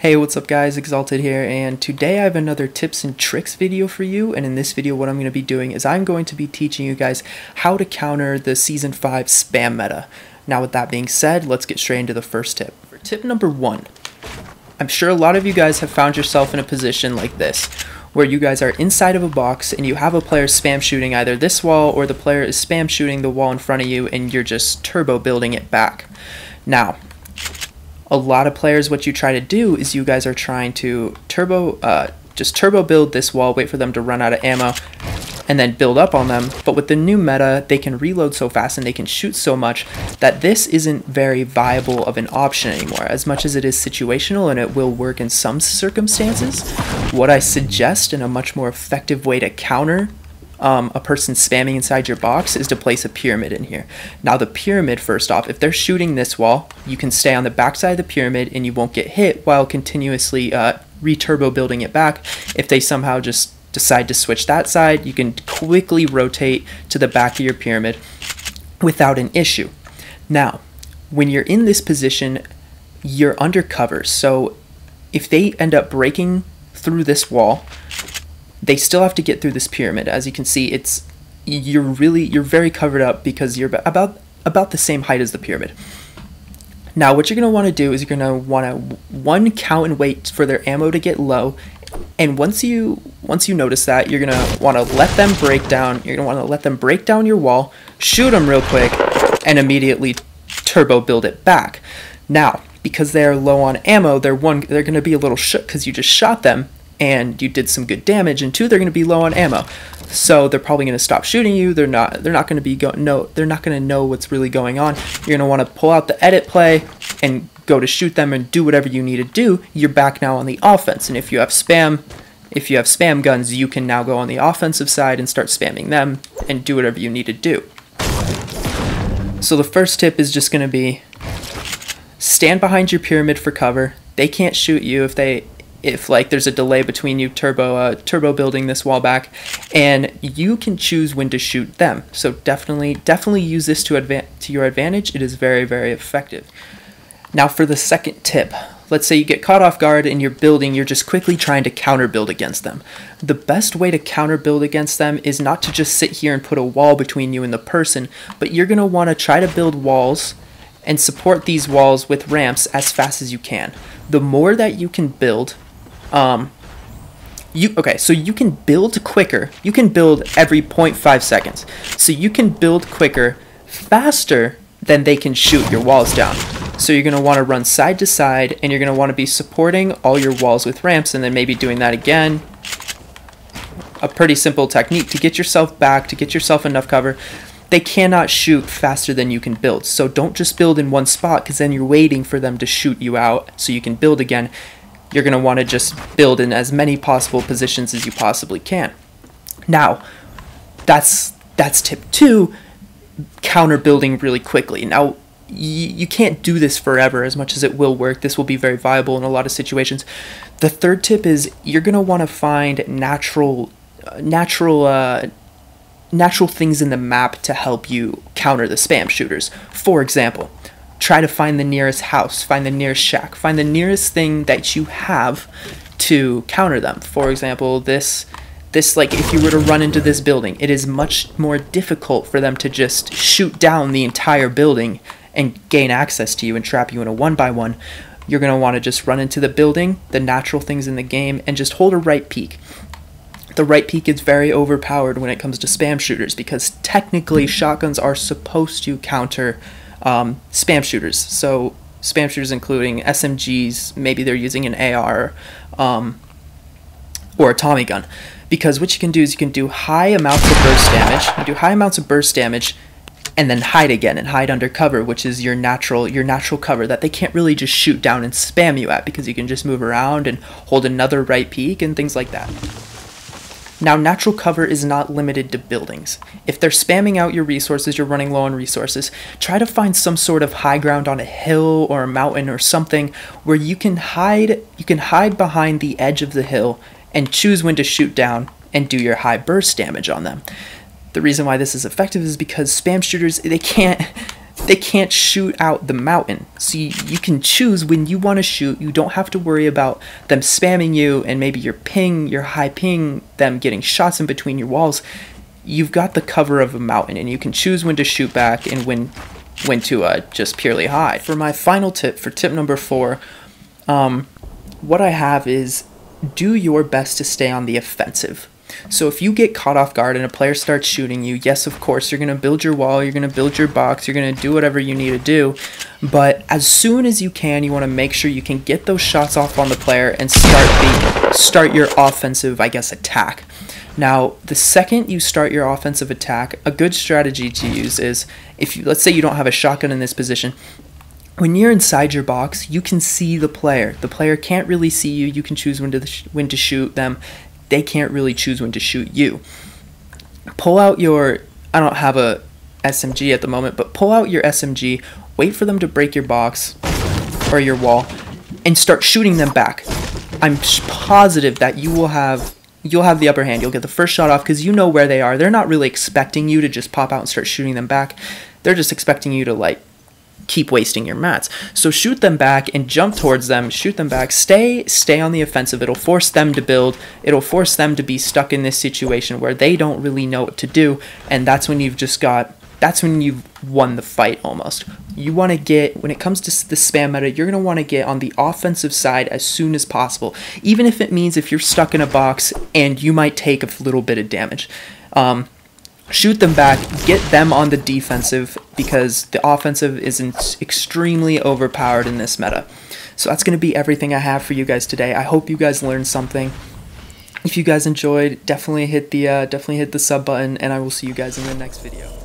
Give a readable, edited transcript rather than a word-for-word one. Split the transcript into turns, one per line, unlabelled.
Hey, what's up guys, Exalted here, and today I have another tips and tricks video for you. And in this video what I'm going to be doing is I'm going to be teaching you guys how to counter the Season 5 spam meta. Now with that being said, let's get straight into the first tip. For tip number 1, I'm sure a lot of you guys have found yourself in a position like this, where you guys are inside of a box and you have a player spam shooting either this wall or the player is spam shooting the wall in front of you and you're just turbo building it back. Now, a lot of players, what you try to do is you guys are trying to just turbo build this wall, wait for them to run out of ammo, and then build up on them. But with the new meta, they can reload so fast and they can shoot so much that this isn't very viable of an option anymore. As much as it is situational and it will work in some circumstances, what I suggest in a much more effective way to counter a person spamming inside your box is to place a pyramid in here. Now the pyramid, first off, if they're shooting this wall, you can stay on the backside of the pyramid and you won't get hit while continuously re-turbo building it back. If they somehow just decide to switch that side, you can quickly rotate to the back of your pyramid without an issue. Now, when you're in this position, you're under cover, so if they end up breaking through this wall, they still have to get through this pyramid. As you can see, you're very covered up because you're about the same height as the pyramid. Now what you're going to want to do is you're going to want to count and wait for their ammo to get low, and once you notice that, you're going to want to let them break down. You're going to want to let them break down your wall, shoot them real quick, and immediately turbo build it back. Now, because they are low on ammo, they're going to be a little shook because you just shot them and you did some good damage, and 2, they're going to be low on ammo, so they're probably going to stop shooting you. They're not going to know what's really going on. You're going to want to pull out the edit play and go to shoot them and do whatever you need to do. You're back now on the offense, and if you have spam guns, you can now go on the offensive side and start spamming them and do whatever you need to do. So the first tip is just going to be stand behind your pyramid for cover. They can't shoot you if like there's a delay between you turbo building this wall back, and you can choose when to shoot them. So definitely use this to your advantage. It is very, very effective. Now for the second tip, let's say you get caught off guard and you're just quickly trying to counter build against them. The best way to counter build against them is not to just sit here and put a wall between you and the person, but you're going to want to try to build walls and support these walls with ramps as fast as you can. The more that you can build, so you can build quicker. You can build every 0.5 seconds. So you can build quicker, faster than they can shoot your walls down. So you're going to want to run side to side, and you're going to want to be supporting all your walls with ramps, and then maybe doing that again. A pretty simple technique to get yourself back, to get yourself enough cover. They cannot shoot faster than you can build. So don't just build in one spot, because then you're waiting for them to shoot you out so you can build again. You're going to want to just build in as many possible positions as you possibly can. Now, that's tip 2, counter building really quickly. Now, you can't do this forever as much as it will work. This will be very viable in a lot of situations. The third tip is you're going to want to find natural things in the map to help you counter the spam shooters. For example, try to find the nearest house, find the nearest shack, find the nearest thing that you have to counter them. For example, this like if you were to run into this building, it is much more difficult for them to just shoot down the entire building and gain access to you and trap you in a 1-by-1. You're going to want to just run into the building, the natural things in the game, and just hold a right peek. The right peek is very overpowered when it comes to spam shooters, because technically shotguns are supposed to counter spam shooters. So spam shooters including SMGs, maybe they're using an AR or a Tommy gun, because what you can do is you can do high amounts of burst damage, and then hide again and hide under cover, which is your natural cover that they can't really just shoot down and spam you at, because you can just move around and hold another right peek and things like that. Now, natural cover is not limited to buildings. If they're spamming out your resources, you're running low on resources, try to find some sort of high ground on a hill or a mountain or something where you can hide behind the edge of the hill and choose when to shoot down and do your high burst damage on them. The reason why this is effective is because spam shooters, they can't they can't shoot out the mountain. So you can choose when you want to shoot. You don't have to worry about them spamming you and maybe your high ping, them getting shots in between your walls. You've got the cover of a mountain, and you can choose when to shoot back and when to just purely hide. For my final tip, for tip number 4, what I have is do your best to stay on the offensive. So if you get caught off guard and a player starts shooting you, yes, of course, you're going to build your wall, you're going to build your box, you're going to do whatever you need to do. But as soon as you can, you want to make sure you can get those shots off on the player and start your offensive, I guess, attack. Now, the second you start your offensive attack, a good strategy to use is, let's say you don't have a shotgun in this position, when you're inside your box, you can see the player. The player can't really see you. You can choose when to shoot them. They can't really choose when to shoot you. Pull out your, I don't have a SMG at the moment, but pull out your SMG, wait for them to break your box or your wall, and start shooting them back. I'm positive that you'll have the upper hand. You'll get the first shot off because you know where they are. They're not really expecting you to just pop out and start shooting them back. They're just expecting you to, like, keep wasting your mats. So shoot them back and jump towards them, shoot them back, stay on the offensive. It'll force them to build. It'll force them to be stuck in this situation where they don't really know what to do, and that's when you've won the fight almost. You want to get, when it comes to the spam meta, you're going to want to get on the offensive side as soon as possible, even if it means if you're stuck in a box and you might take a little bit of damage. Shoot them back, get them on the defensive, because the offensive is extremely overpowered in this meta. So that's going to be everything I have for you guys today. I hope you guys learned something. If you guys enjoyed, definitely hit the sub button, and I will see you guys in the next video.